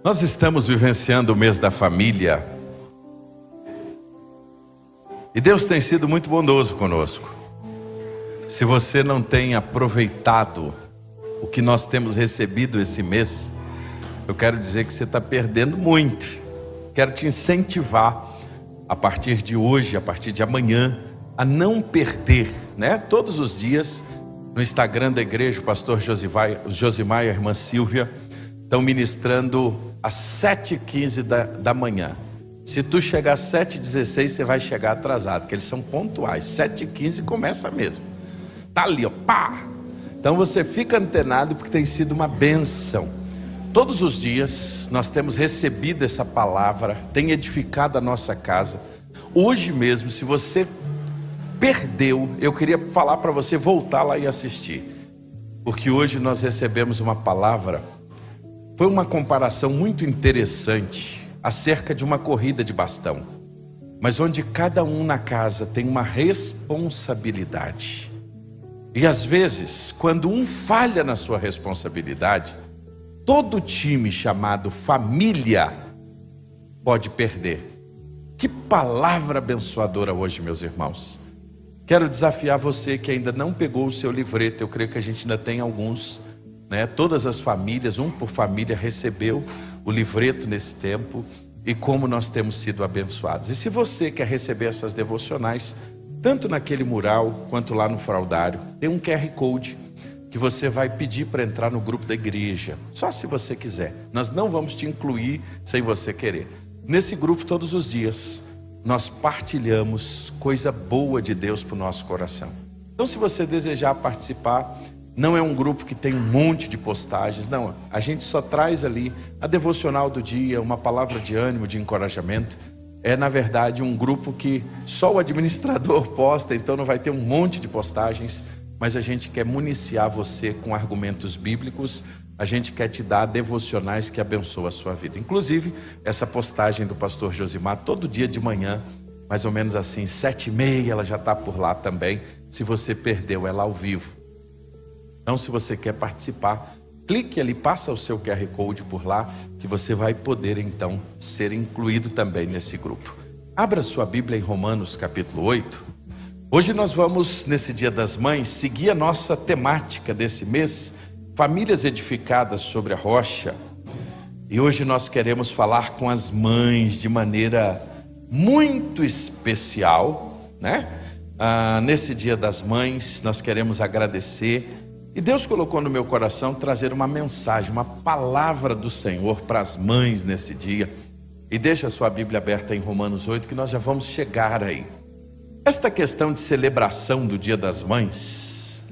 Nós estamos vivenciando o mês da família e Deus tem sido muito bondoso conosco. Se você não tem aproveitado o que nós temos recebido esse mês, eu quero dizer que você está perdendo muito. Quero te incentivar a partir de hoje, a partir de amanhã, a não perder, né? Todos os dias no Instagram da igreja, o pastor Josimar e a irmã Silvia estão ministrando às 7h15 da manhã. Se tu chegar às 7h16, você vai chegar atrasado, porque eles são pontuais. 7h15 começa mesmo. Tá ali, ó, pá! Então você fica antenado, porque tem sido uma bênção. Todos os dias nós temos recebido essa palavra, tem edificado a nossa casa. Hoje mesmo, se você perdeu, eu queria falar para você voltar lá e assistir, porque hoje nós recebemos uma palavra. Foi uma comparação muito interessante acerca de uma corrida de bastão, mas onde cada um na casa tem uma responsabilidade. E às vezes, quando um falha na sua responsabilidade, todo time chamado família pode perder. Que palavra abençoadora hoje, meus irmãos. Quero desafiar você que ainda não pegou o seu livreto. Eu creio que a gente ainda tem alguns, né? Todas as famílias, um por família, recebeu o livreto nesse tempo. E como nós temos sido abençoados. E se você quer receber essas devocionais, tanto naquele mural quanto lá no fraldário, tem um QR Code que você vai pedir para entrar no grupo da igreja. Só se você quiser. Nós não vamos te incluir sem você querer. Nesse grupo, todos os dias, nós partilhamos coisa boa de Deus para o nosso coração. Então, se você desejar participar, não é um grupo que tem um monte de postagens, não. A gente só traz ali a devocional do dia, uma palavra de ânimo, de encorajamento. É, na verdade, um grupo que só o administrador posta, então não vai ter um monte de postagens, mas a gente quer municiar você com argumentos bíblicos. A gente quer te dar devocionais que abençoam a sua vida. Inclusive, essa postagem do pastor Josimar, todo dia de manhã, mais ou menos assim, 7h30, ela já está por lá também. Se você perdeu ela ao vivo. Então, se você quer participar, clique ali, passa o seu QR Code por lá, que você vai poder então ser incluído também nesse grupo. Abra sua Bíblia em Romanos capítulo 8. Hoje nós vamos, nesse Dia das Mães, seguir a nossa temática desse mês, Famílias Edificadas sobre a Rocha. E hoje nós queremos falar com as mães de maneira muito especial, né? Nesse Dia das Mães, nós queremos agradecer. E Deus colocou no meu coração trazer uma mensagem, uma palavra do Senhor para as mães nesse dia. E deixa a sua Bíblia aberta em Romanos 8, que nós já vamos chegar aí. Esta questão de celebração do Dia das Mães,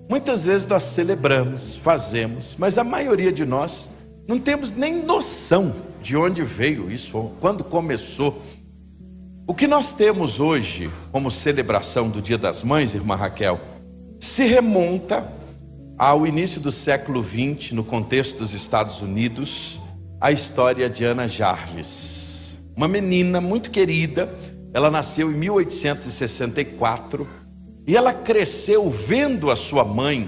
muitas vezes nós celebramos, fazemos, mas a maioria de nós não temos nem noção de onde veio isso, quando começou. O que nós temos hoje como celebração do Dia das Mães, irmã Raquel, se remonta ao início do século XX, no contexto dos Estados Unidos, a história de Ana Jarvis. Uma menina muito querida, ela nasceu em 1864 e ela cresceu vendo a sua mãe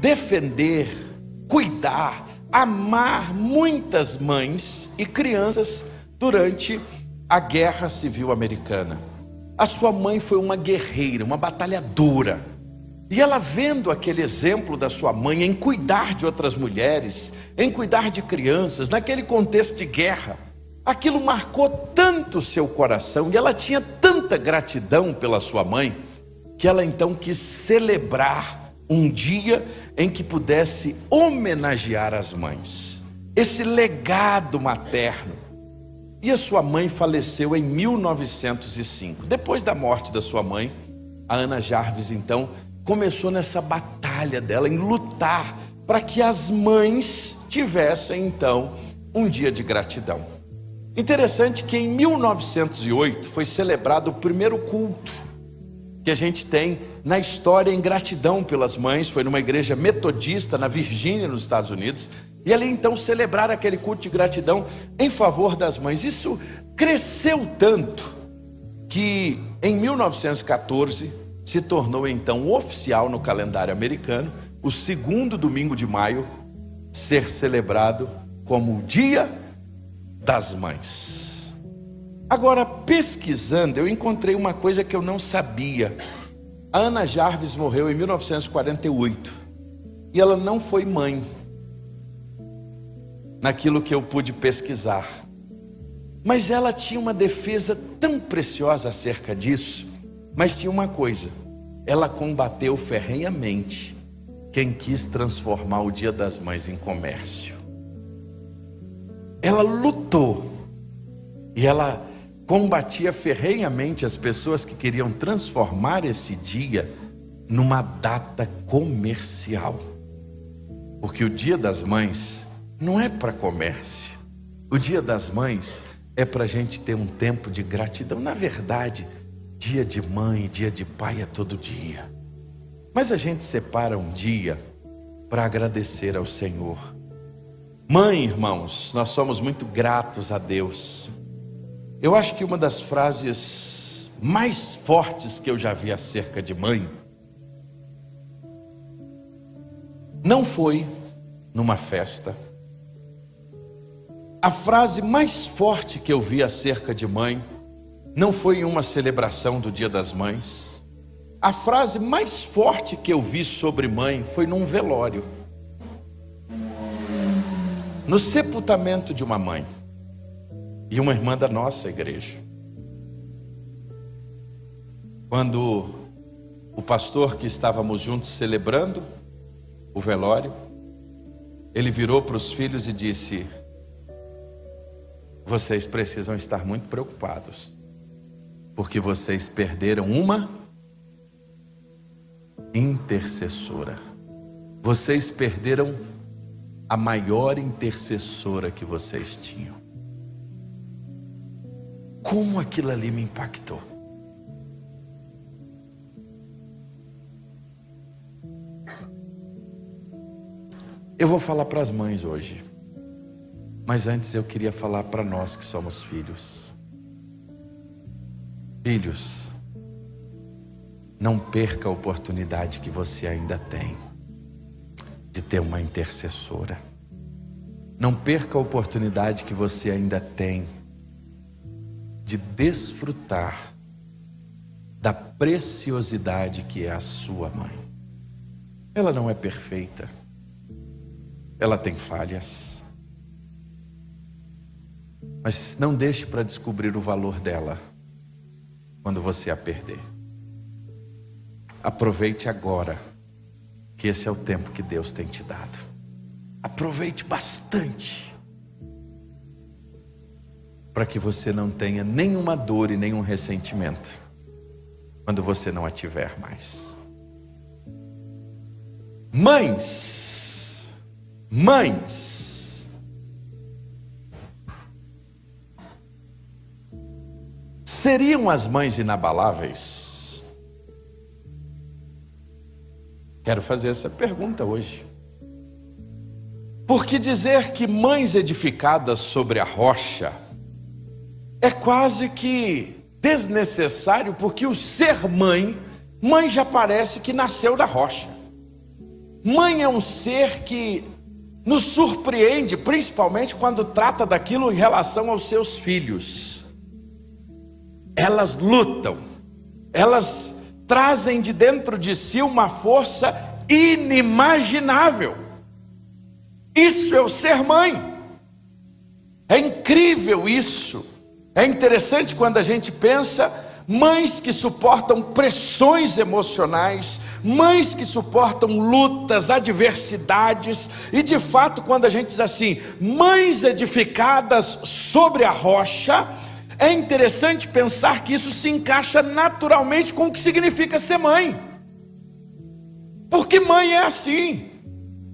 defender, cuidar, amar muitas mães e crianças durante a Guerra Civil Americana. A sua mãe foi uma guerreira, uma batalhadora. E ela vendo aquele exemplo da sua mãe em cuidar de outras mulheres, em cuidar de crianças, naquele contexto de guerra, aquilo marcou tanto o seu coração e ela tinha tanta gratidão pela sua mãe, que ela então quis celebrar um dia em que pudesse homenagear as mães, esse legado materno. E a sua mãe faleceu em 1905. Depois da morte da sua mãe, a Ana Jarvis então começou nessa batalha dela em lutar para que as mães tivessem então um dia de gratidão. Interessante que em 1908 foi celebrado o primeiro culto que a gente tem na história em gratidão pelas mães. Foi numa igreja metodista na Virgínia, nos Estados Unidos. E ali então celebraram aquele culto de gratidão em favor das mães. Isso cresceu tanto que em 1914 se tornou então oficial no calendário americano, o segundo domingo de maio, ser celebrado como o Dia das Mães. Agora, pesquisando, eu encontrei uma coisa que eu não sabia. A Ana Jarvis morreu em 1948 e ela não foi mãe, naquilo que eu pude pesquisar. Mas ela tinha uma defesa tão preciosa acerca disso. Mas tinha uma coisa: ela combateu ferrenhamente quem quis transformar o Dia das Mães em comércio. Ela lutou e ela combatia ferrenhamente as pessoas que queriam transformar esse dia numa data comercial. Porque o Dia das Mães não é para comércio. O Dia das Mães é para a gente ter um tempo de gratidão. Na verdade, dia de mãe, dia de pai é todo dia. Mas a gente separa um dia para agradecer ao Senhor. Mãe, irmãos, nós somos muito gratos a Deus. Eu acho que uma das frases mais fortes que eu já vi acerca de mãe não foi numa festa. A frase mais forte que eu vi acerca de mãe não foi em uma celebração do Dia das Mães. A frase mais forte que eu vi sobre mãe foi num velório, no sepultamento de uma mãe e uma irmã da nossa igreja. Quando o pastor que estávamos juntos celebrando o velório, ele virou para os filhos e disse: vocês precisam estar muito preocupados, porque vocês perderam uma intercessora. Vocês perderam a maior intercessora que vocês tinham. Como aquilo ali me impactou. Eu vou falar para as mães hoje, mas antes eu queria falar para nós que somos filhos. Filhos, não perca a oportunidade que você ainda tem de ter uma intercessora. Não perca a oportunidade que você ainda tem de desfrutar da preciosidade que é a sua mãe. Ela não é perfeita, ela tem falhas, mas não deixe para descobrir o valor dela quando você a perder. Aproveite agora, que esse é o tempo que Deus tem te dado. Aproveite bastante, para que você não tenha nenhuma dor e nenhum ressentimento quando você não a tiver mais. Mães, seriam as mães inabaláveis? Quero fazer essa pergunta hoje. Porque dizer que mães edificadas sobre a rocha é quase que desnecessário, porque o ser mãe já parece que nasceu da rocha. Mãe é um ser que nos surpreende, principalmente quando trata daquilo em relação aos seus filhos. Elas lutam, elas trazem de dentro de si uma força inimaginável. Isso é o ser mãe. É incrível isso. É interessante quando a gente pensa mães que suportam pressões emocionais, mães que suportam lutas, adversidades, e de fato quando a gente diz assim, mães edificadas sobre a rocha, é interessante pensar que isso se encaixa naturalmente com o que significa ser mãe. Porque mãe é assim,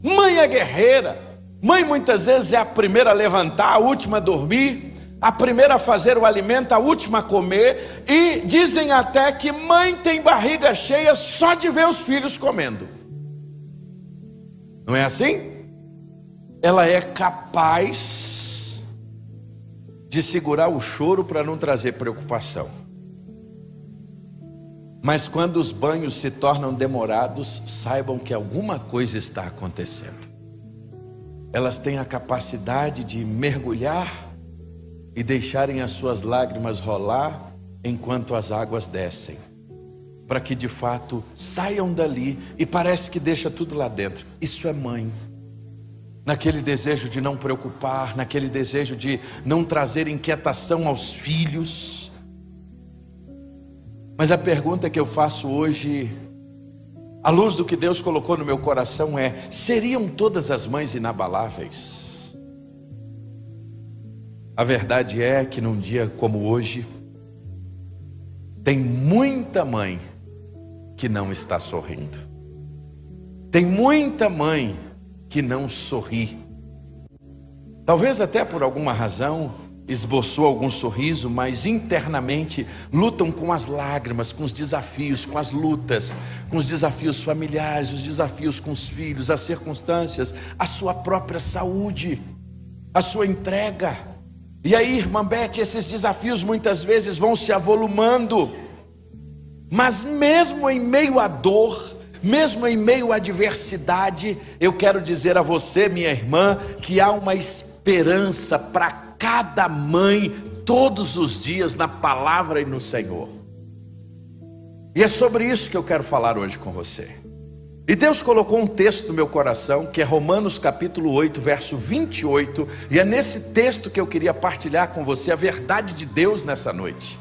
mãe é guerreira, mãe muitas vezes é a primeira a levantar, a última a dormir, a primeira a fazer o alimento, a última a comer, e dizem até que mãe tem barriga cheia só de ver os filhos comendo. Não é assim? Ela é capaz de segurar o choro para não trazer preocupação. Mas quando os banhos se tornam demorados, saibam que alguma coisa está acontecendo. elas têm a capacidade de mergulhar e deixarem as suas lágrimas rolar enquanto as águas descem, para que de fato saiam dali e parece que deixa tudo lá dentro. Isso é mãe. Naquele desejo de não preocupar, naquele desejo de não trazer inquietação aos filhos. Mas a pergunta que eu faço hoje, à luz do que Deus colocou no meu coração, é: seriam todas as mães inabaláveis? A verdade é que num dia como hoje, tem muita mãe que não está sorrindo. Tem muita mãe que não sorri. Talvez até por alguma razão esboçou algum sorriso, mas internamente lutam com as lágrimas, com os desafios, com as lutas, com os desafios familiares, os desafios com os filhos, as circunstâncias, a sua própria saúde, a sua entrega. E aí, irmã Beth, esses desafios muitas vezes vão se avolumando, mas mesmo em meio à dor, mesmo em meio à adversidade, eu quero dizer a você, minha irmã, que há uma esperança para cada mãe todos os dias na palavra e no Senhor. E é sobre isso que eu quero falar hoje com você. E Deus colocou um texto no meu coração, que é Romanos capítulo 8, verso 28, e é nesse texto que eu queria partilhar com você a verdade de Deus nessa noite.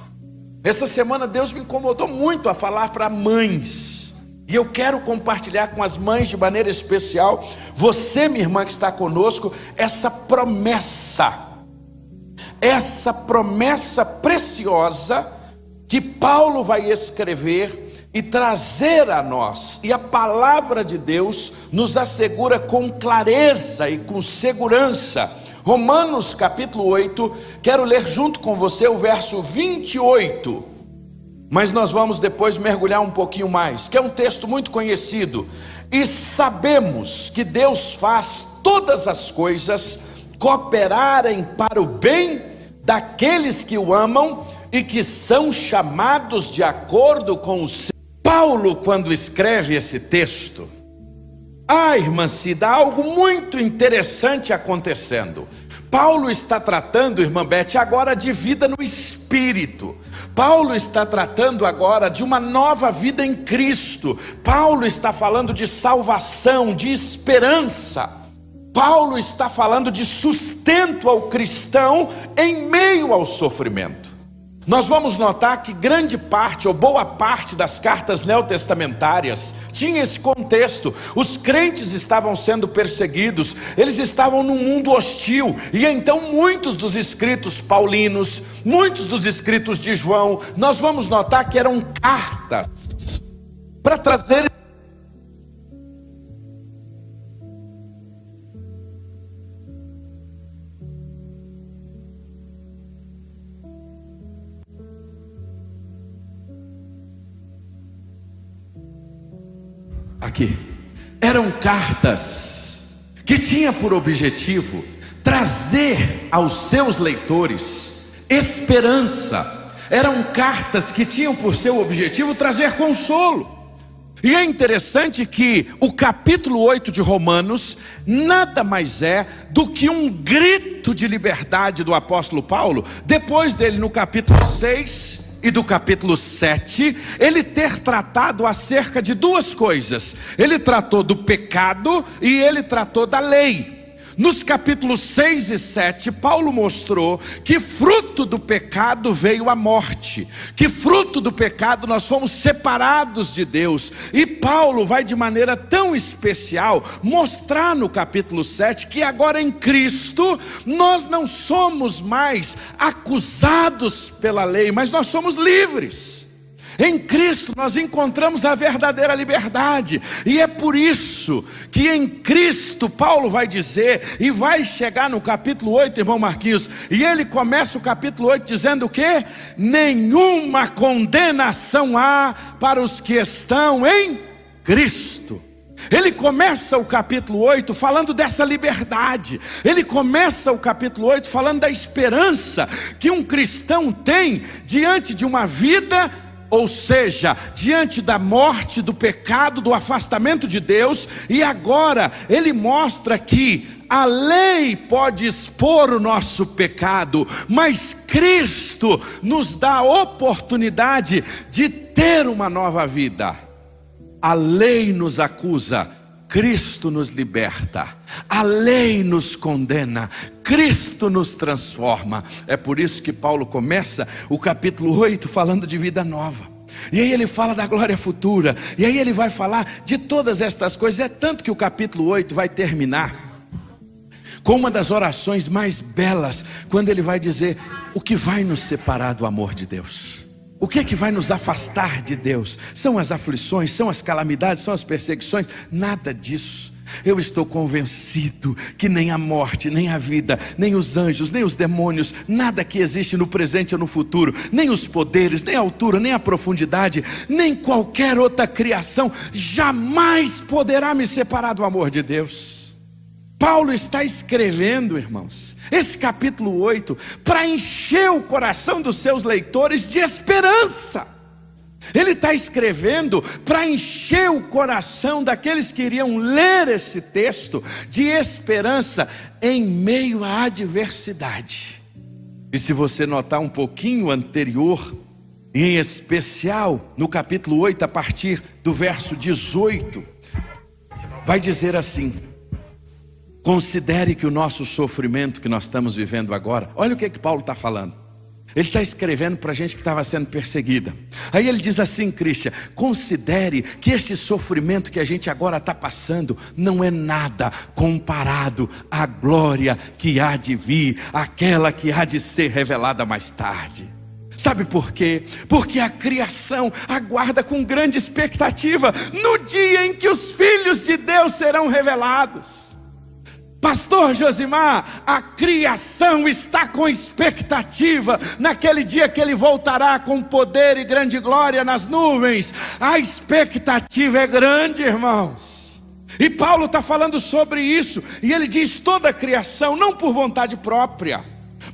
Essa semana Deus me incomodou muito a falar para mães, e eu quero compartilhar com as mães de maneira especial, você, minha irmã que está conosco, essa promessa preciosa que Paulo vai escrever e trazer a nós, e a palavra de Deus nos assegura com clareza e com segurança. Romanos capítulo 8, quero ler junto com você o verso 28, mas nós vamos depois mergulhar um pouquinho mais, que é um texto muito conhecido. E sabemos que Deus faz todas as coisas cooperarem para o bem daqueles que o amam e que são chamados de acordo com o seu. Paulo, quando escreve esse texto, irmã Cida, há algo muito interessante acontecendo. Paulo está tratando, irmã Beth, agora de vida no Espírito. Paulo está tratando agora de uma nova vida em Cristo. Paulo está falando de salvação, de esperança. Paulo está falando de sustento ao cristão em meio ao sofrimento. Nós vamos notar que grande parte ou boa parte das cartas neotestamentárias tinha esse contexto. Os crentes estavam sendo perseguidos, eles estavam num mundo hostil, e então muitos dos escritos paulinos, muitos dos escritos de João, nós vamos notar que eram cartas para trazer aqui, eram cartas que tinham por objetivo trazer aos seus leitores esperança. Eram cartas que tinham por seu objetivo trazer consolo. E é interessante que o capítulo 8 de Romanos nada mais é do que um grito de liberdade do apóstolo Paulo, depois dele no capítulo 6 e do capítulo 7, ele ter tratado acerca de duas coisas. Ele tratou do pecado e ele tratou da lei. Nos capítulos 6 e 7, Paulo mostrou que fruto do pecado veio a morte, que fruto do pecado nós fomos separados de Deus. E Paulo vai de maneira tão especial mostrar no capítulo 7 que agora em Cristo nós não somos mais acusados pela lei, mas nós somos livres. Em Cristo nós encontramos a verdadeira liberdade, e é por isso que em Cristo Paulo vai dizer, e vai chegar no capítulo 8, irmão Marquinhos, e ele começa o capítulo 8 dizendo o quê? Nenhuma condenação há para os que estão em Cristo. Ele começa o capítulo 8 falando dessa liberdade. Ele começa o capítulo 8 falando da esperança que um cristão tem diante de uma vida, ou seja, diante da morte, do pecado, do afastamento de Deus. E agora ele mostra que a lei pode expor o nosso pecado, mas Cristo nos dá a oportunidade de ter uma nova vida. A lei nos acusa, Cristo nos liberta. A lei nos condena, Cristo nos transforma. É por isso que Paulo começa o capítulo 8 falando de vida nova. E aí ele fala da glória futura. E aí ele vai falar de todas estas coisas. É tanto que o capítulo 8 vai terminar com uma das orações mais belas, quando ele vai dizer: o que vai nos separar do amor de Deus? O que é que vai nos afastar de Deus? São as aflições, são as calamidades, são as perseguições? Nada disso. Eu estou convencido que nem a morte, nem a vida, nem os anjos, nem os demônios, nada que existe no presente ou no futuro, nem os poderes, nem a altura, nem a profundidade, nem qualquer outra criação jamais poderá me separar do amor de Deus. Paulo está escrevendo, irmãos, esse capítulo 8 para encher o coração dos seus leitores de esperança. Ele está escrevendo para encher o coração daqueles que iriam ler esse texto de esperança em meio à adversidade. E se você notar um pouquinho anterior, em especial no capítulo 8, a partir do verso 18, vai dizer assim: considere que o nosso sofrimento que nós estamos vivendo agora, olha o que Paulo está falando. Ele está escrevendo para a gente que estava sendo perseguida. Aí ele diz assim: Cristian, considere que este sofrimento que a gente agora está passando não é nada comparado à glória que há de vir, aquela que há de ser revelada mais tarde. Sabe por quê? Porque a criação aguarda com grande expectativa no dia em que os filhos de Deus serão revelados. Pastor Josimar, a criação está com expectativa naquele dia que ele voltará com poder e grande glória nas nuvens. A expectativa é grande, irmãos. E Paulo está falando sobre isso, e ele diz: toda a criação, não por vontade própria,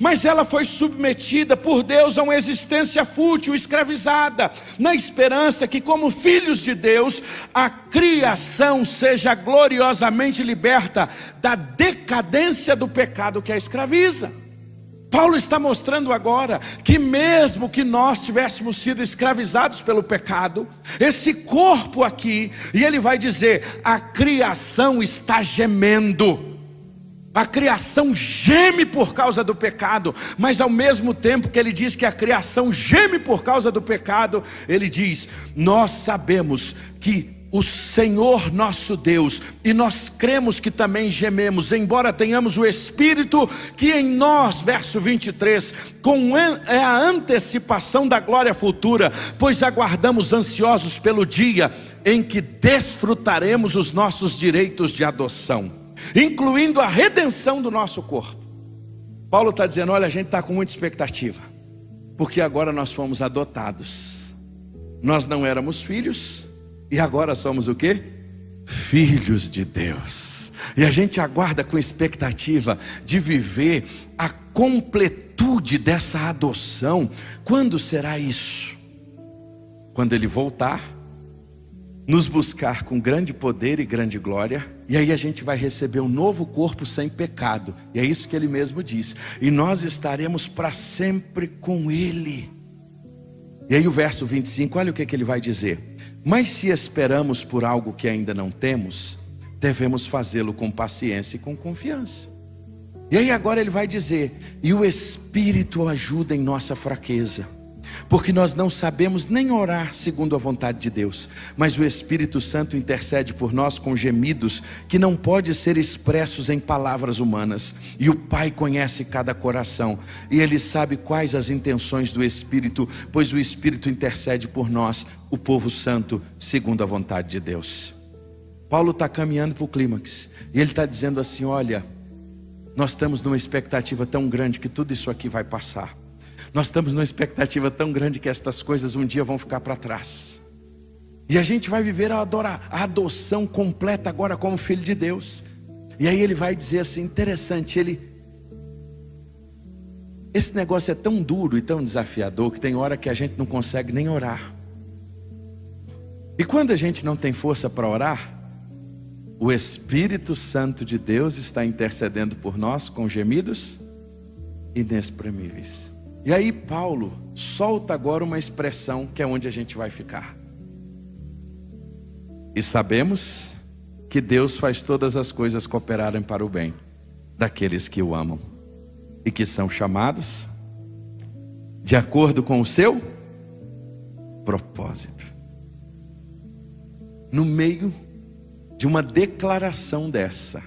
mas ela foi submetida por Deus a uma existência fútil, escravizada, na esperança que, como filhos de Deus, a criação seja gloriosamente liberta da decadência do pecado que a escraviza. Paulo está mostrando agora que mesmo que nós tivéssemos sido escravizados pelo pecado, esse corpo aqui, e ele vai dizer: a criação está gemendo. A criação geme por causa do pecado, mas ao mesmo tempo que ele diz que a criação geme por causa do pecado, ele diz: nós sabemos que o Senhor nosso Deus, e nós cremos que também gememos, embora tenhamos o Espírito que em nós, verso 23, é a antecipação da glória futura, pois aguardamos ansiosos pelo dia em que desfrutaremos os nossos direitos de adoção, incluindo a redenção do nosso corpo. Paulo está dizendo: olha, a gente está com muita expectativa, porque agora nós fomos adotados. Nós não éramos filhos, e agora somos o quê? Filhos de Deus. E a gente aguarda com expectativa de viver a completude dessa adoção. Quando será isso? Quando Ele voltar, nos buscar com grande poder e grande glória, e aí a gente vai receber um novo corpo sem pecado, e é isso que Ele mesmo diz: e nós estaremos para sempre com Ele. E aí o verso 25, olha o que Ele vai dizer: mas se esperamos por algo que ainda não temos, devemos fazê-lo com paciência e com confiança. E aí agora ele vai dizer: e o Espírito ajuda em nossa fraqueza, porque nós não sabemos nem orar segundo a vontade de Deus, mas o Espírito Santo intercede por nós com gemidos que não podem ser expressos em palavras humanas. E o Pai conhece cada coração, e Ele sabe quais as intenções do Espírito, pois o Espírito intercede por nós, o povo santo, segundo a vontade de Deus. Paulo está caminhando para o clímax, e ele está dizendo assim: olha, nós estamos numa expectativa tão grande que tudo isso aqui vai passar. Nós estamos numa expectativa tão grande que estas coisas um dia vão ficar para trás, e a gente vai viver a adoção completa agora como filho de Deus. E aí ele vai dizer assim, interessante, esse negócio é tão duro e tão desafiador que tem hora que a gente não consegue nem orar. E quando a gente não tem força para orar, o Espírito Santo de Deus está intercedendo por nós com gemidos inexprimíveis. E aí Paulo solta agora uma expressão que é onde a gente vai ficar. E sabemos que Deus faz todas as coisas cooperarem para o bem daqueles que o amam e que são chamados de acordo com o seu propósito. No meio de uma declaração dessa,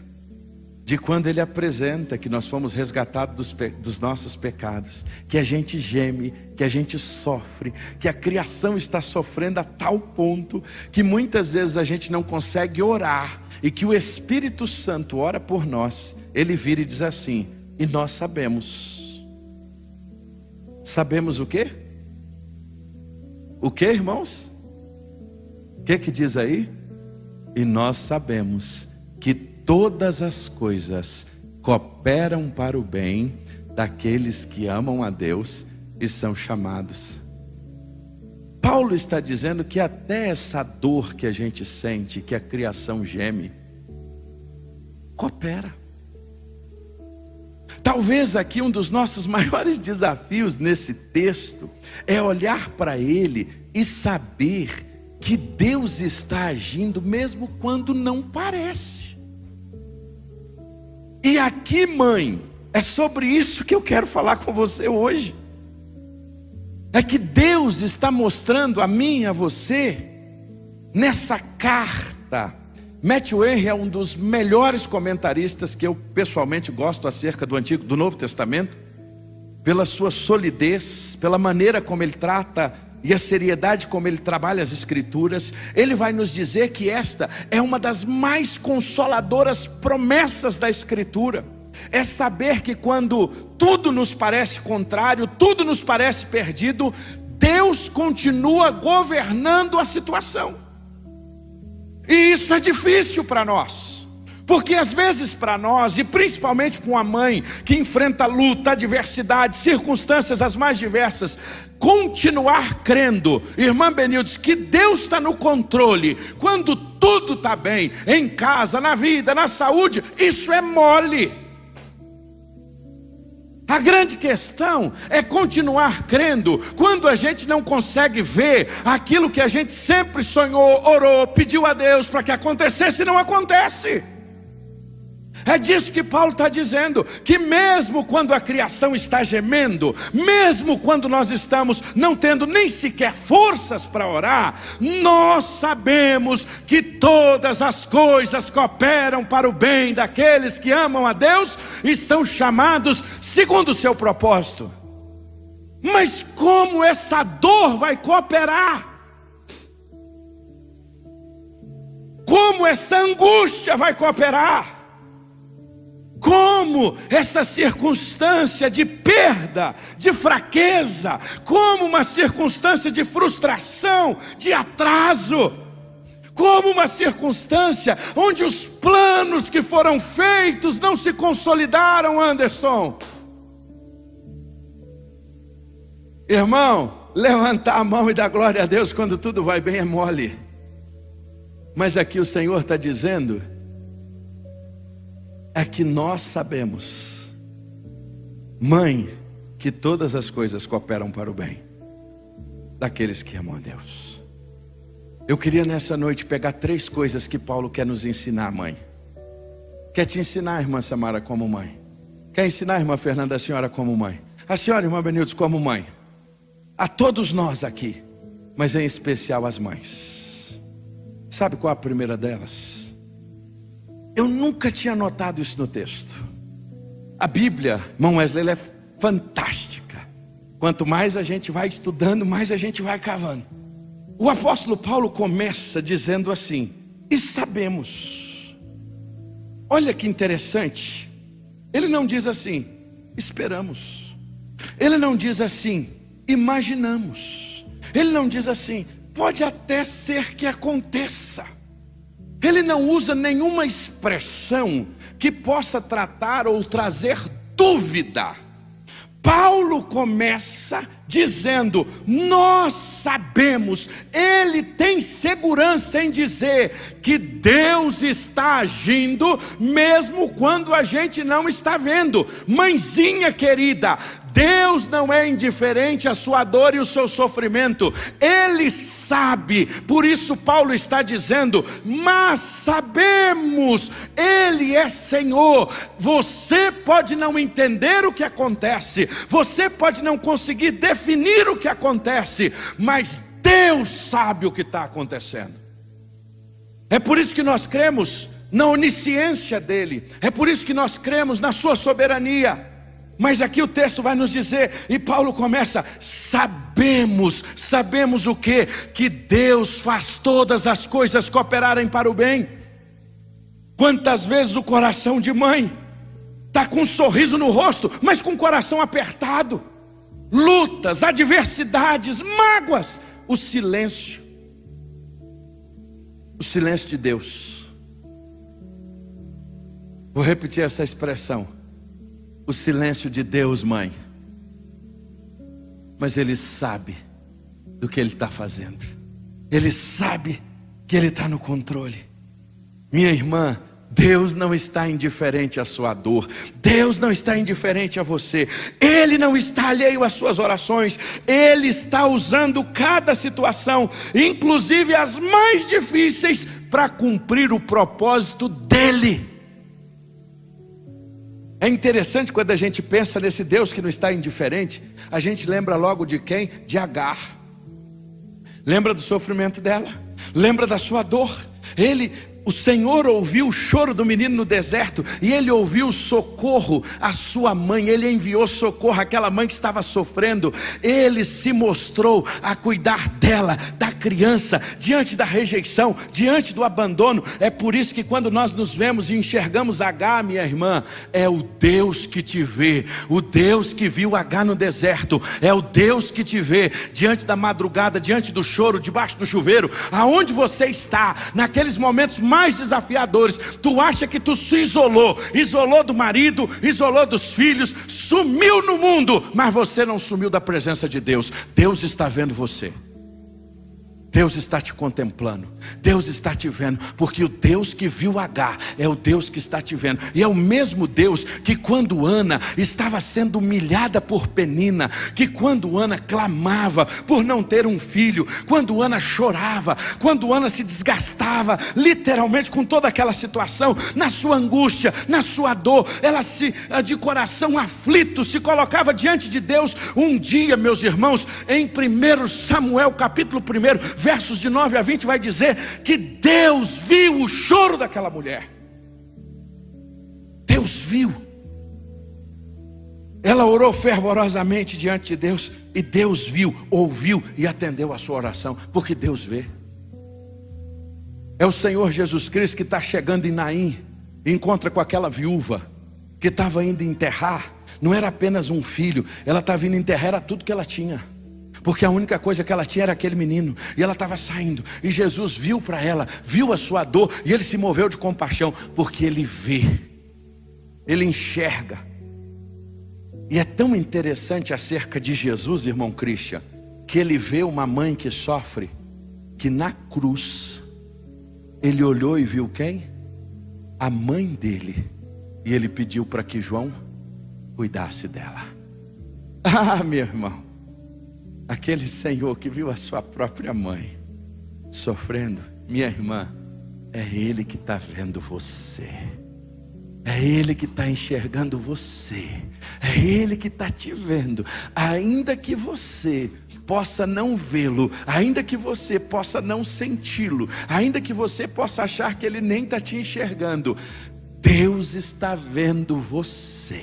de quando ele apresenta que nós fomos resgatados dos nossos pecados, que a gente geme, que a gente sofre, que a criação está sofrendo a tal ponto que muitas vezes a gente não consegue orar, e que o Espírito Santo ora por nós. Ele vira e diz assim: e nós sabemos. Sabemos o quê? O que, irmãos? O que diz aí? E nós sabemos que todas as coisas cooperam para o bem daqueles que amam a Deus e são chamados. Paulo está dizendo que até essa dor que a gente sente, que a criação geme, coopera. Talvez aqui um dos nossos maiores desafios nesse texto é olhar para ele e saber que Deus está agindo mesmo quando não parece. E aqui, mãe, é sobre isso que eu quero falar com você hoje. É que Deus está mostrando a mim e a você, nessa carta. Matthew Henry é um dos melhores comentaristas que eu pessoalmente gosto acerca do Novo Testamento, pela sua solidez, pela maneira como ele trata e a seriedade como ele trabalha as Escrituras. Ele vai nos dizer que esta é uma das mais consoladoras promessas da Escritura. É saber que quando tudo nos parece contrário, tudo nos parece perdido, Deus continua governando a situação. E isso é difícil para nós, porque às vezes para nós, e principalmente para uma mãe que enfrenta luta, adversidade, circunstâncias as mais diversas, continuar crendo, irmã Benildes, que Deus está no controle, quando tudo está bem, em casa, na vida, na saúde, isso é mole. A grande questão é continuar crendo quando a gente não consegue ver aquilo que a gente sempre sonhou, orou, pediu a Deus para que acontecesse e não acontece. É disso que Paulo está dizendo, que mesmo quando a criação está gemendo, mesmo quando nós estamos não tendo nem sequer forças para orar, nós sabemos que todas as coisas cooperam para o bem daqueles que amam a Deus e são chamados segundo o seu propósito. Mas como essa dor vai cooperar? Como essa angústia vai cooperar? Como essa circunstância de perda, de fraqueza, como uma circunstância de frustração, de atraso, como uma circunstância onde os planos que foram feitos não se consolidaram, Anderson. Irmão, levantar a mão e dar glória a Deus quando tudo vai bem é mole. Mas aqui o Senhor está dizendo é que nós sabemos, mãe, que todas as coisas cooperam para o bem daqueles que amam a Deus. Eu queria nessa noite pegar 3 coisas que Paulo quer nos ensinar, mãe. Quer te ensinar, irmã Samara, como mãe. Quer ensinar, irmã Fernanda, a senhora como mãe. A senhora, irmã Benildes, como mãe. A todos nós aqui, mas em especial as mães. Sabe qual a primeira delas? Eu nunca tinha notado isso no texto. A Bíblia, irmão Wesley, ela é fantástica. Quanto mais a gente vai estudando, mais a gente vai cavando. O apóstolo Paulo começa dizendo assim: e sabemos. Olha que interessante. Ele não diz assim, esperamos. Ele não diz assim, imaginamos. Ele não diz assim, pode até ser que aconteça. Ele não usa nenhuma expressão que possa tratar ou trazer dúvida. Paulo começa dizendo: nós sabemos, ele tem segurança em dizer que Deus está agindo, mesmo quando a gente não está vendo. Mãezinha querida, Deus não é indiferente à sua dor e ao seu sofrimento, Ele sabe. Por isso Paulo está dizendo: mas sabemos, Ele é Senhor. Você pode não entender o que acontece, você pode não conseguir definir o que acontece, mas Deus sabe o que está acontecendo. É por isso que nós cremos na onisciência dEle, é por isso que nós cremos na sua soberania. Mas aqui o texto vai nos dizer, e Paulo começa: sabemos o quê? Que Deus faz todas as coisas cooperarem para o bem. Quantas vezes o coração de mãe está com um sorriso no rosto, mas com o coração apertado, lutas, adversidades, mágoas, o silêncio de Deus. Vou repetir essa expressão: o silêncio de Deus, mãe. Mas Ele sabe do que Ele está fazendo, Ele sabe que Ele está no controle. Minha irmã, Deus não está indiferente à sua dor, Deus não está indiferente a você, Ele não está alheio às suas orações, Ele está usando cada situação, inclusive as mais difíceis, para cumprir o propósito dEle. É interessante quando a gente pensa nesse Deus que não está indiferente, a gente lembra logo de quem? De Agar. Lembra do sofrimento dela, lembra da sua dor. O Senhor ouviu o choro do menino no deserto, e Ele ouviu o socorro à sua mãe. Ele enviou socorro àquela mãe que estava sofrendo. Ele se mostrou a cuidar dela, da criança, diante da rejeição, diante do abandono. É por isso que quando nós nos vemos e enxergamos Agar, minha irmã, é o Deus que te vê, o Deus que viu Agar no deserto, é o Deus que te vê diante da madrugada, diante do choro, debaixo do chuveiro, aonde você está, naqueles momentos mais desafiadores. Tu acha que tu se isolou do marido, isolou dos filhos, sumiu no mundo, mas você não sumiu da presença de Deus. Deus está vendo você, Deus está te contemplando, Deus está te vendo, porque o Deus que viu Agar é o Deus que está te vendo. E é o mesmo Deus que quando Ana estava sendo humilhada por Penina, que quando Ana clamava por não ter um filho, quando Ana chorava, quando Ana se desgastava literalmente com toda aquela situação, na sua angústia, na sua dor, ela de coração aflito se colocava diante de Deus. Um dia, meus irmãos, em 1 Samuel capítulo 1, versos de 9 a 20, vai dizer que Deus viu o choro daquela mulher. Deus viu. Ela orou fervorosamente diante de Deus, e Deus viu, ouviu e atendeu a sua oração, porque Deus vê. É o Senhor Jesus Cristo que está chegando em Naim, e encontra com aquela viúva que estava indo enterrar. Não era apenas um filho, ela estava indo enterrar, era tudo que ela tinha, porque a única coisa que ela tinha era aquele menino, e ela estava saindo, e Jesus viu para ela, viu a sua dor, e Ele se moveu de compaixão, porque Ele vê, Ele enxerga. E é tão interessante acerca de Jesus, irmão Christian, que Ele vê uma mãe que sofre, que na cruz Ele olhou e viu quem? A mãe dele, e Ele pediu para que João cuidasse dela. Ah, meu irmão, aquele Senhor que viu a sua própria mãe sofrendo, minha irmã, é Ele que está vendo você, é Ele que está enxergando você, é Ele que está te vendo, ainda que você possa não vê-lo, ainda que você possa não senti-lo, ainda que você possa achar que Ele nem está te enxergando, Deus está vendo você.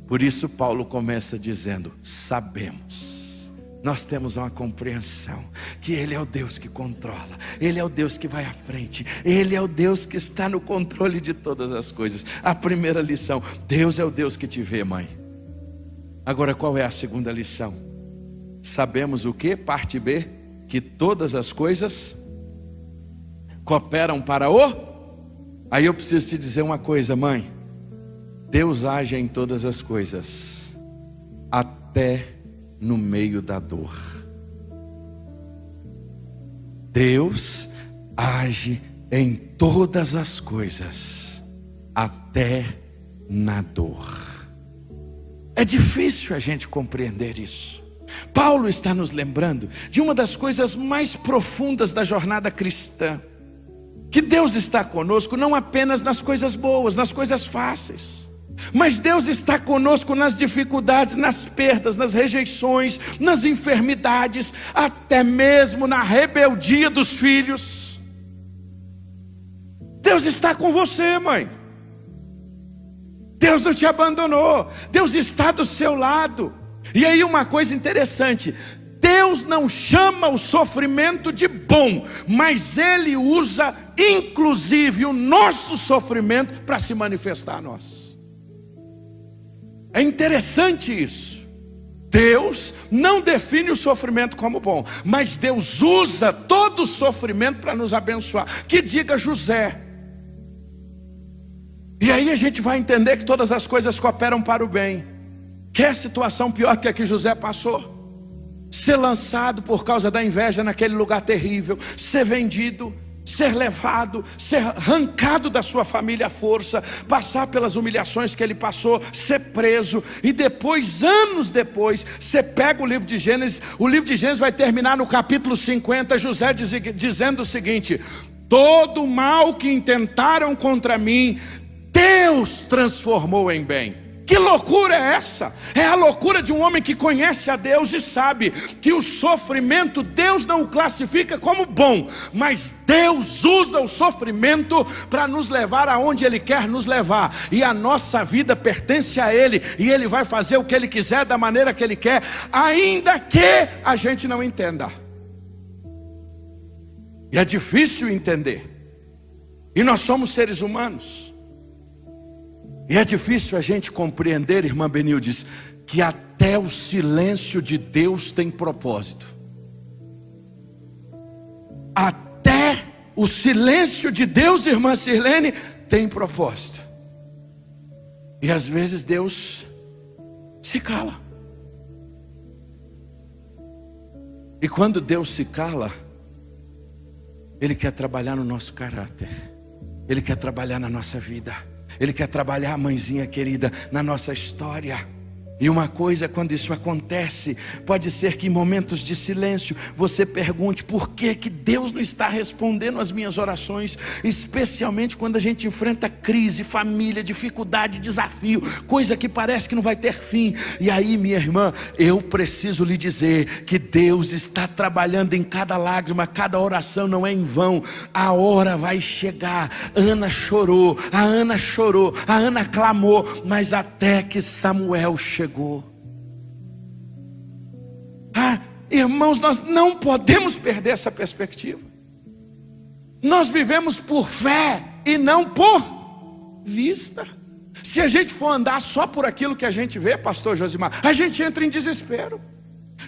Por isso Paulo começa dizendo: sabemos, nós temos uma compreensão que Ele é o Deus que controla, Ele é o Deus que vai à frente, Ele é o Deus que está no controle de todas as coisas. A primeira lição: Deus é o Deus que te vê, mãe. Agora, qual é a segunda lição? Sabemos o que? Parte B, que todas as coisas cooperam para o... Aí eu preciso te dizer uma coisa, mãe: Deus age em todas as coisas, a até no meio da dor. Deus age em todas as coisas, até na dor. É difícil a gente compreender isso. Paulo está nos lembrando de uma das coisas mais profundas da jornada cristã, que Deus está conosco não apenas nas coisas boas, nas coisas fáceis, mas Deus está conosco nas dificuldades, nas perdas, nas rejeições, nas enfermidades, até mesmo na rebeldia dos filhos. Deus está com você, mãe. Deus não te abandonou. Deus está do seu lado. E aí uma coisa interessante: Deus não chama o sofrimento de bom, mas Ele usa inclusive o nosso sofrimento para se manifestar a nós. É interessante isso. Deus não define o sofrimento como bom, mas Deus usa todo o sofrimento para nos abençoar. Que diga José. E aí a gente vai entender que todas as coisas cooperam para o bem. Quer situação pior do que a que José passou? Ser lançado por causa da inveja naquele lugar terrível, ser vendido, ser levado, ser arrancado da sua família à força, passar pelas humilhações que ele passou, ser preso, e depois, anos depois, você pega o livro de Gênesis vai terminar no capítulo 50, José dizendo o seguinte: todo o mal que intentaram contra mim, Deus transformou em bem. Que loucura é essa? É a loucura de um homem que conhece a Deus e sabe que o sofrimento Deus não o classifica como bom, mas Deus usa o sofrimento para nos levar aonde Ele quer nos levar, e a nossa vida pertence a Ele, e Ele vai fazer o que Ele quiser, da maneira que Ele quer, ainda que a gente não entenda. E é difícil entender, e nós somos seres humanos. E é difícil a gente compreender, irmã Benildes, que até o silêncio de Deus tem propósito. Até o silêncio de Deus, irmã Sirlene, tem propósito. E às vezes Deus se cala. E quando Deus se cala, Ele quer trabalhar no nosso caráter, Ele quer trabalhar na nossa vida, Ele quer trabalhar, mãezinha querida, na nossa história. E uma coisa, quando isso acontece, pode ser que em momentos de silêncio você pergunte: por que Deus não está respondendo às minhas orações? Especialmente quando a gente enfrenta crise, família, dificuldade, desafio, coisa que parece que não vai ter fim. E aí, minha irmã, eu preciso lhe dizer que Deus está trabalhando em cada lágrima, cada oração não é em vão. A hora vai chegar. Ana chorou, a Ana clamou, mas até que Samuel chegou. Irmãos, nós não podemos perder essa perspectiva. Nós vivemos por fé e não por vista. Se a gente for andar só por aquilo que a gente vê, pastor Josimar, a gente entra em desespero.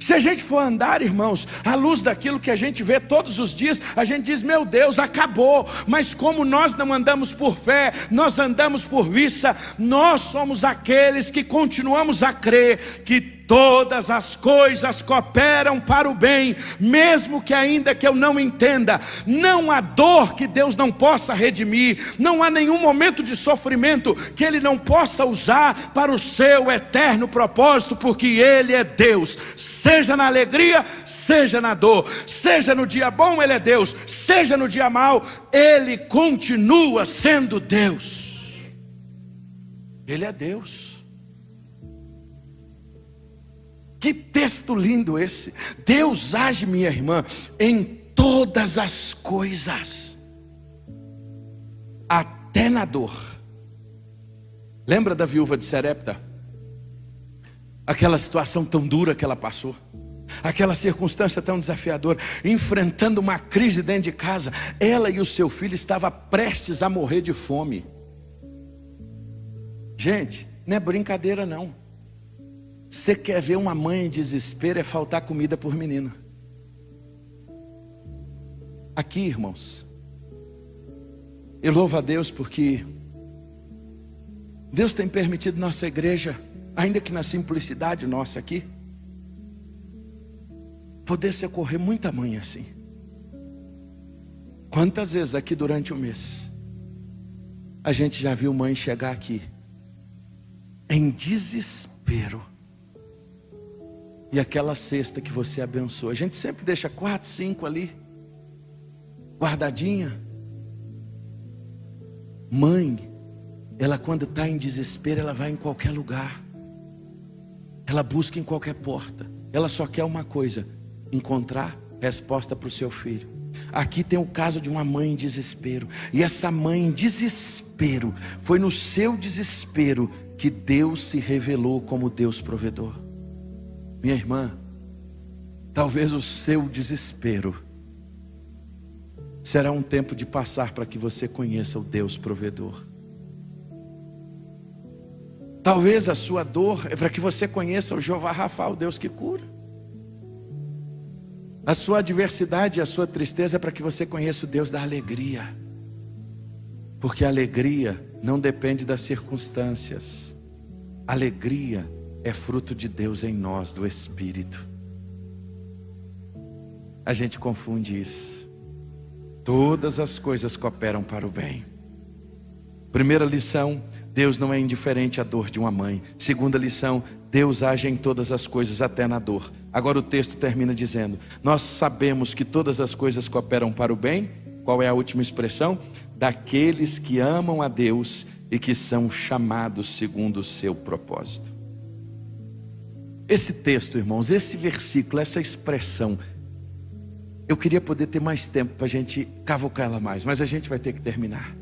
Se a gente for andar, irmãos, à luz daquilo que a gente vê todos os dias, a gente diz: meu Deus, acabou. Mas como nós não andamos por fé, nós andamos por vista, nós somos aqueles que continuamos a crer que todas as coisas cooperam para o bem, mesmo que ainda que eu não entenda. Não há dor que Deus não possa redimir, não há nenhum momento de sofrimento que Ele não possa usar para o seu eterno propósito, porque Ele é Deus. Seja na alegria, seja na dor, seja no dia bom Ele é Deus, seja no dia mau, Ele continua sendo Deus. Ele é Deus. Que texto lindo esse. Deus age, minha irmã, em todas as coisas, até na dor. Lembra da viúva de Sarepta? Aquela situação tão dura que ela passou, aquela circunstância tão desafiadora, enfrentando uma crise dentro de casa. Ela e o seu filho estavam prestes a morrer de fome. Gente, não é brincadeira não. Você quer ver uma mãe em desespero, é faltar comida por menino. Aqui, irmãos, eu louvo a Deus porque Deus tem permitido nossa igreja ainda que na simplicidade nossa aqui, poder socorrer muita mãe assim. Quantas vezes aqui durante o mês a gente já viu mãe chegar aqui em desespero, e aquela cesta que você abençoa, a gente sempre deixa 4, 5 ali guardadinha. Mãe, ela quando está em desespero, ela vai em qualquer lugar, ela busca em qualquer porta, ela só quer uma coisa: encontrar resposta para o seu filho. Aqui tem o caso de uma mãe em desespero, e essa mãe em desespero, foi no seu desespero que Deus se revelou como Deus provedor. Minha irmã, talvez o seu desespero será um tempo de passar para que você conheça o Deus provedor. Talvez a sua dor é para que você conheça o Jeová Rafa, o Deus que cura. A sua adversidade e a sua tristeza é para que você conheça o Deus da alegria. Porque a alegria não depende das circunstâncias. Alegria é fruto de Deus em nós, do Espírito. A gente confunde isso. Todas as coisas cooperam para o bem. Primeira lição: Deus não é indiferente à dor de uma mãe. Segunda lição: Deus age em todas as coisas, até na dor. Agora o texto termina dizendo: nós sabemos que todas as coisas cooperam para o bem. Qual é a última expressão? Daqueles que amam a Deus e que são chamados segundo o seu propósito. Esse texto, irmãos, esse versículo, essa expressão, eu queria poder ter mais tempo para a gente cavucar ela mais, mas a gente vai ter que terminar.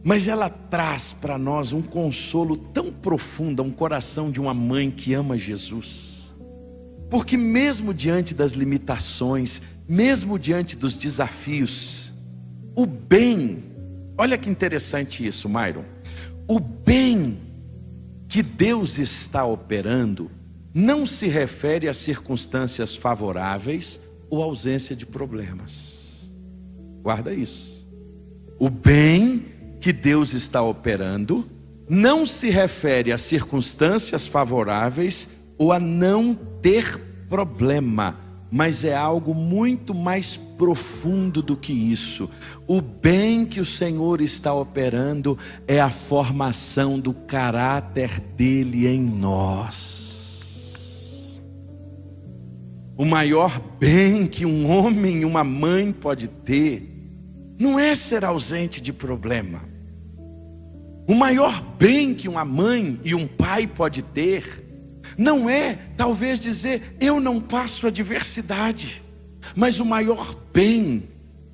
Mas ela traz para nós um consolo tão profundo, um coração de uma mãe que ama Jesus. Porque mesmo diante das limitações, mesmo diante dos desafios, o bem, olha que interessante isso, Myron, o bem que Deus está operando não se refere a circunstâncias favoráveis ou ausência de problemas. Guarda isso. O bem que Deus está operando não se refere a circunstâncias favoráveis ou a não ter problema, mas é algo muito mais profundo do que isso. O bem que o Senhor está operando é a formação do caráter dele em nós. O maior bem que um homem e uma mãe pode ter não é ser ausente de problema. O maior bem que uma mãe e um pai pode ter não é talvez dizer eu não passo adversidade, mas o maior bem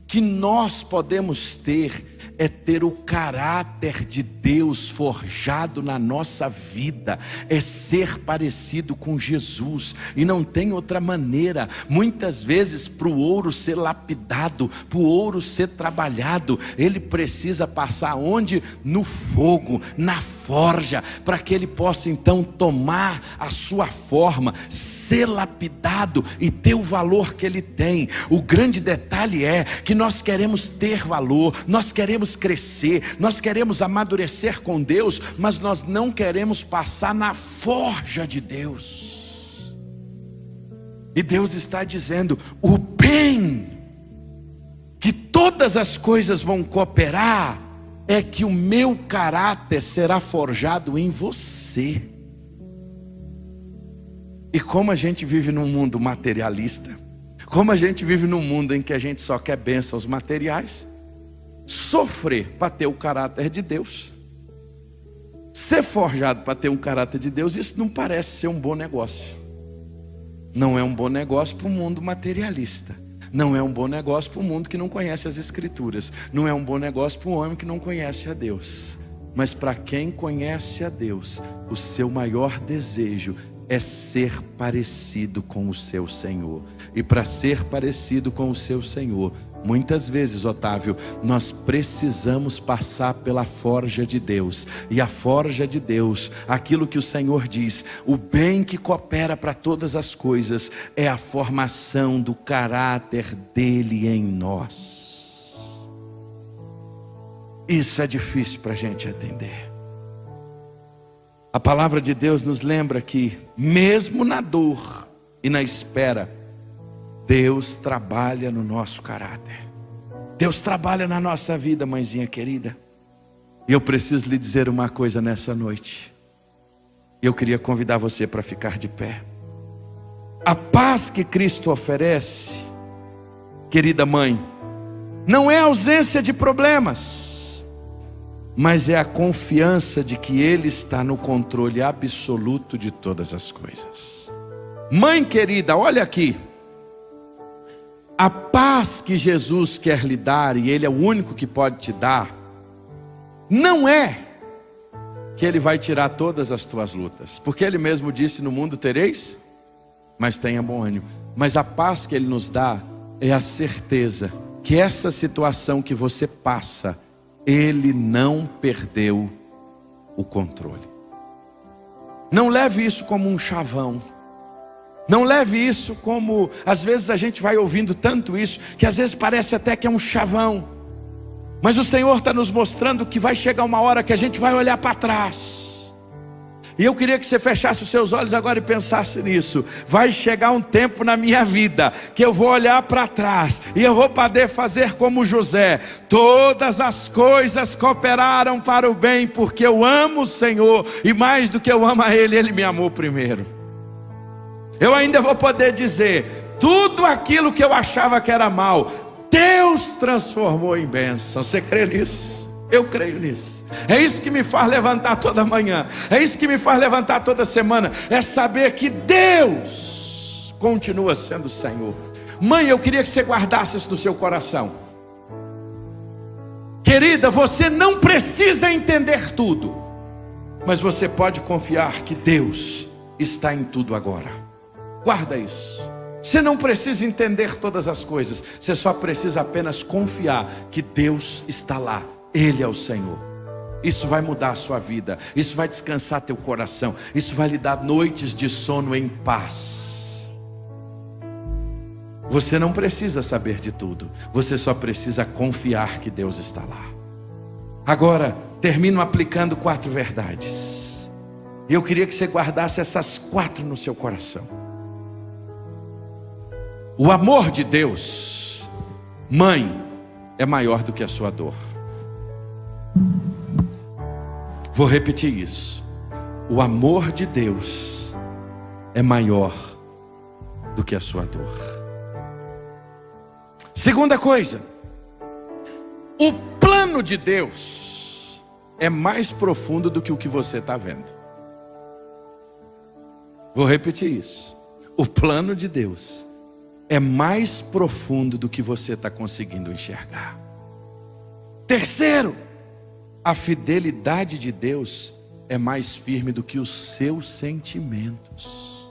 que nós podemos ter é ter o caráter de Deus forjado na nossa vida, é ser parecido com Jesus, e não tem outra maneira. Muitas vezes para o ouro ser lapidado, para o ouro ser trabalhado, ele precisa passar onde? No fogo, na forja, para que ele possa então tomar a sua forma, ser lapidado e ter o valor que ele tem. O grande detalhe é que nós queremos ter valor, nós queremos crescer, nós queremos amadurecer com Deus, mas nós não queremos passar na forja de Deus. E Deus está dizendo: o bem que todas as coisas vão cooperar é que o meu caráter será forjado em você. E como a gente vive num mundo materialista, como a gente vive num mundo em que a gente só quer bênçãos materiais, sofrer para ter o caráter de Deus, ser forjado para ter um caráter de Deus, isso não parece ser um bom negócio. Não é um bom negócio para o mundo materialista. Não é um bom negócio para o mundo que não conhece as Escrituras. Não é um bom negócio para um homem que não conhece a Deus. Mas para quem conhece a Deus, o seu maior desejo é ser parecido com o seu Senhor. E para ser parecido com o seu Senhor, muitas vezes, Otávio, nós precisamos passar pela forja de Deus. E a forja de Deus, aquilo que o Senhor diz, o bem que coopera para todas as coisas, é a formação do caráter dele em nós. Isso é difícil para a gente entender. A palavra de Deus nos lembra que, mesmo na dor e na espera, Deus trabalha no nosso caráter. Deus trabalha na nossa vida, mãezinha querida. E eu preciso lhe dizer uma coisa nessa noite. Eu queria convidar você para ficar de pé. A paz que Cristo oferece, querida mãe, não é a ausência de problemas, mas é a confiança de que Ele está no controle absoluto de todas as coisas. Mãe querida, olha aqui. A paz que Jesus quer lhe dar, e Ele é o único que pode te dar, não é que Ele vai tirar todas as tuas lutas, porque Ele mesmo disse: no mundo tereis, mas tenha bom ânimo. Mas a paz que Ele nos dá é a certeza que essa situação que você passa, Ele não perdeu o controle. Não leve isso como um chavão. Não leve isso como, às vezes a gente vai ouvindo tanto isso, que às vezes parece até que é um chavão. Mas o Senhor está nos mostrando que vai chegar uma hora que a gente vai olhar para trás. E eu queria que você fechasse os seus olhos agora e pensasse nisso. Vai chegar um tempo na minha vida que eu vou olhar para trás e eu vou poder fazer como José: todas as coisas cooperaram para o bem, porque eu amo o Senhor, e mais do que eu amo a Ele, Ele me amou primeiro. Eu ainda vou poder dizer: tudo aquilo que eu achava que era mal, Deus transformou em bênção. Você crê nisso? Eu creio nisso. É isso que me faz levantar toda manhã, é isso que me faz levantar toda semana, é saber que Deus continua sendo o Senhor. Mãe, eu queria que você guardasse isso no seu coração. Querida, você não precisa entender tudo, mas você pode confiar que Deus está em tudo agora. Guarda isso. Você não precisa entender todas as coisas, você só precisa apenas confiar que Deus está lá. Ele é o Senhor. Isso vai mudar a sua vida, isso vai descansar teu coração, isso vai lhe dar noites de sono em paz. Você não precisa saber de tudo, você só precisa confiar que Deus está lá. Agora, termino aplicando 4 verdades. E eu queria que você guardasse essas 4 no seu coração. O amor de Deus, mãe, é maior do que a sua dor. Vou repetir isso. O amor de Deus é maior do que a sua dor. Segunda coisa, o plano de Deus é mais profundo do que o que você está vendo. Vou repetir isso. O plano de Deus é mais profundo do que você está conseguindo enxergar. Terceiro, a fidelidade de Deus é mais firme do que os seus sentimentos.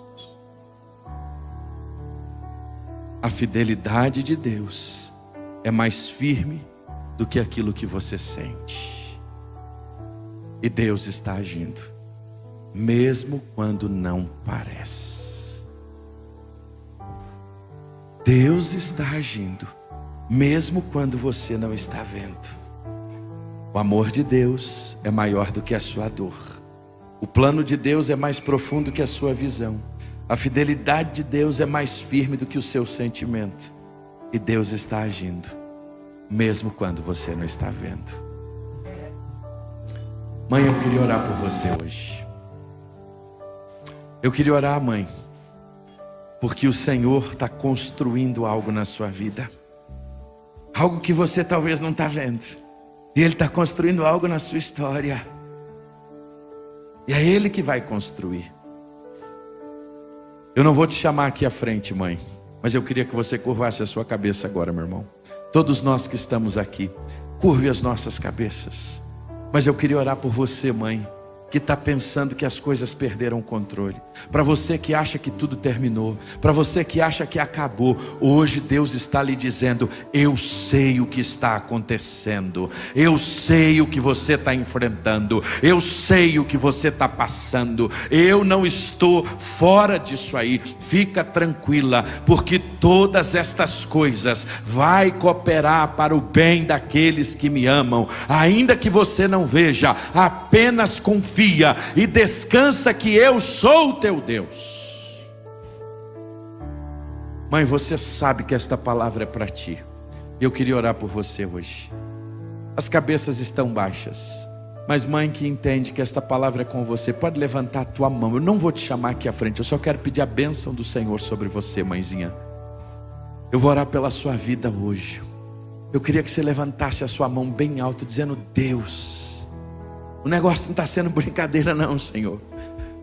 A fidelidade de Deus é mais firme do que aquilo que você sente. E Deus está agindo, mesmo quando não parece. Deus está agindo, mesmo quando você não está vendo. O amor de Deus é maior do que a sua dor. O plano de Deus é mais profundo que a sua visão. A fidelidade de Deus é mais firme do que o seu sentimento. E Deus está agindo, mesmo quando você não está vendo. Mãe, eu queria orar por você hoje. Eu queria orar, mãe, porque o Senhor está construindo algo na sua vida. Algo que você talvez não está vendo. E Ele está construindo algo na sua história. E é Ele que vai construir. Eu não vou te chamar aqui à frente, mãe, mas eu queria que você curvasse a sua cabeça agora, meu irmão. Todos nós que estamos aqui, curve as nossas cabeças. Mas eu queria orar por você, mãe, que está pensando que as coisas perderam o controle. Para você que acha que tudo terminou, para você que acha que acabou, hoje Deus está lhe dizendo: eu sei o que está acontecendo, eu sei o que você está enfrentando, eu sei o que você está passando, eu não estou fora disso aí. Fica tranquila, porque todas estas coisas vai cooperar para o bem daqueles que me amam, ainda que você não veja. Apenas apenas confia e descansa que eu sou o teu Deus. Mãe, você sabe que esta palavra é para ti. Eu queria orar por você hoje. As cabeças estão baixas, mas mãe que entende que esta palavra é com você, pode levantar a tua mão. Eu não vou te chamar aqui à frente, eu só quero pedir a bênção do Senhor sobre você, mãezinha. Eu vou orar pela sua vida hoje. Eu queria que você levantasse a sua mão bem alto, dizendo: Deus, o negócio não está sendo brincadeira não, Senhor,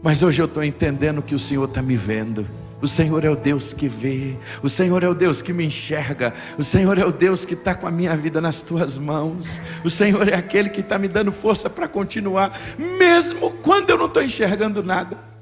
mas hoje eu estou entendendo que o Senhor está me vendo. O Senhor é o Deus que vê, o Senhor é o Deus que me enxerga, o Senhor é o Deus que está com a minha vida nas tuas mãos, o Senhor é aquele que está me dando força para continuar, mesmo quando eu não estou enxergando nada.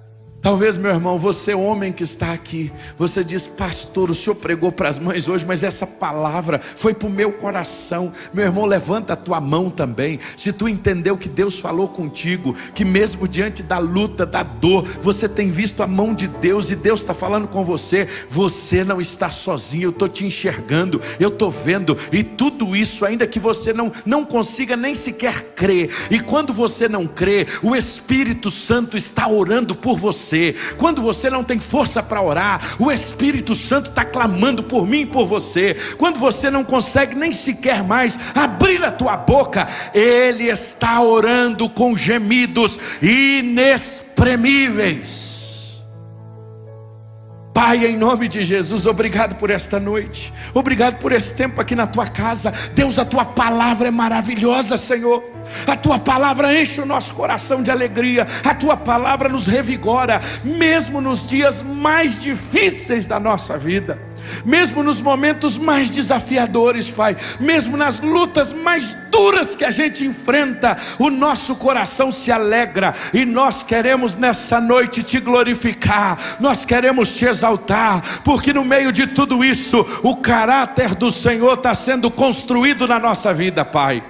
Talvez, meu irmão, você homem que está aqui, você diz: pastor, o senhor pregou para as mães hoje, mas essa palavra foi para o meu coração. Meu irmão, levanta a tua mão também. Se tu entendeu que Deus falou contigo, que mesmo diante da luta, da dor, você tem visto a mão de Deus, e Deus está falando com você, você não está sozinho. Eu estou te enxergando, eu estou vendo, e tudo isso ainda que você não consiga nem sequer crer. E quando você não crê, o Espírito Santo está orando por você. Quando você não tem força para orar, o Espírito Santo está clamando por mim e por você. Quando você não consegue nem sequer mais abrir a tua boca, Ele está orando com gemidos inexprimíveis. Pai, em nome de Jesus, obrigado por esta noite, obrigado por esse tempo aqui na tua casa. Deus, a tua palavra é maravilhosa, Senhor. A tua palavra enche o nosso coração de alegria, a tua palavra nos revigora, mesmo nos dias mais difíceis da nossa vida, mesmo nos momentos mais desafiadores, Pai, mesmo nas lutas mais duras que a gente enfrenta, o nosso coração se alegra, e nós queremos nessa noite te glorificar, nós queremos te exaltar, porque no meio de tudo isso, o caráter do Senhor está sendo construído na nossa vida, Pai.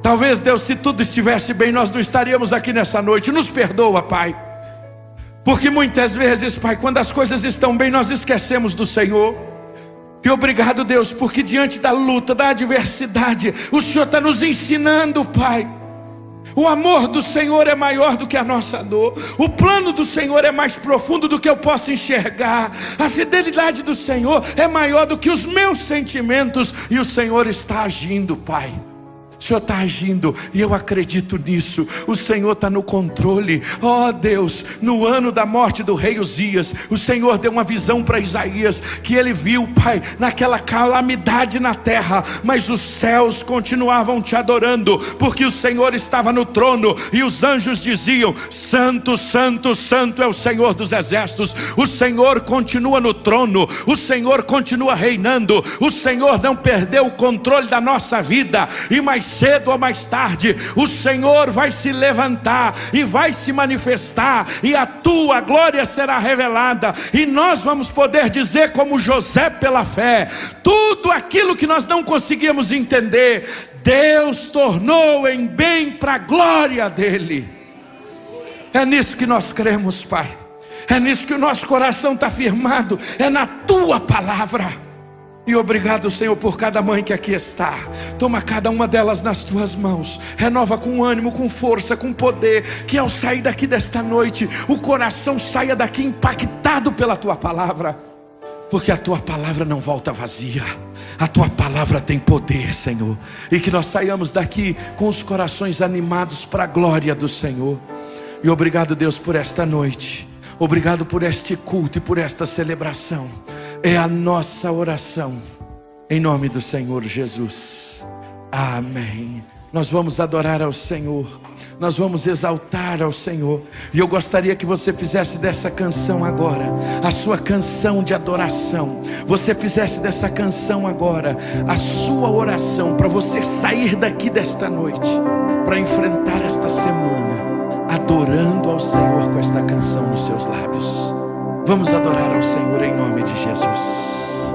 Talvez, Deus, se tudo estivesse bem, nós não estaríamos aqui nessa noite. Nos perdoa, Pai, porque muitas vezes, Pai, quando as coisas estão bem, nós esquecemos do Senhor. E obrigado, Deus, porque diante da luta, da adversidade, o Senhor está nos ensinando, Pai. O amor do Senhor é maior do que a nossa dor. O plano do Senhor é mais profundo do que eu posso enxergar. A fidelidade do Senhor é maior do que os meus sentimentos. E o Senhor está agindo, Pai. O Senhor está agindo, e eu acredito nisso. O Senhor está no controle. Ó Deus, no ano da morte do rei Uzias, o Senhor deu uma visão para Isaías, que ele viu, Pai, naquela calamidade na terra, mas os céus continuavam te adorando, porque o Senhor estava no trono, e os anjos diziam: santo, santo, santo é o Senhor dos exércitos. O Senhor continua no trono, o Senhor continua reinando, o Senhor não perdeu o controle da nossa vida, e mais cedo ou mais tarde, o Senhor vai se levantar e vai se manifestar, e a tua glória será revelada, e nós vamos poder dizer como José pela fé, tudo aquilo que nós não conseguíamos entender, Deus tornou em bem para a glória dele. É nisso que nós cremos, Pai, é nisso que o nosso coração está firmado, é na tua palavra. E obrigado, Senhor, por cada mãe que aqui está. Toma cada uma delas nas tuas mãos, renova com ânimo, com força, com poder, que ao sair daqui desta noite, o coração saia daqui impactado pela tua palavra, porque a tua palavra não volta vazia, a tua palavra tem poder, Senhor, e que nós saiamos daqui com os corações animados para a glória do Senhor. E obrigado, Deus, por esta noite, obrigado por este culto e por esta celebração. É a nossa oração, em nome do Senhor Jesus, amém. Nós vamos adorar ao Senhor, nós vamos exaltar ao Senhor, e eu gostaria que você fizesse dessa canção agora a sua canção de adoração. Você fizesse dessa canção agora a sua oração, para você sair daqui desta noite, para enfrentar esta semana, adorando ao Senhor com esta canção nos seus lábios. Vamos adorar ao Senhor em nome de Jesus.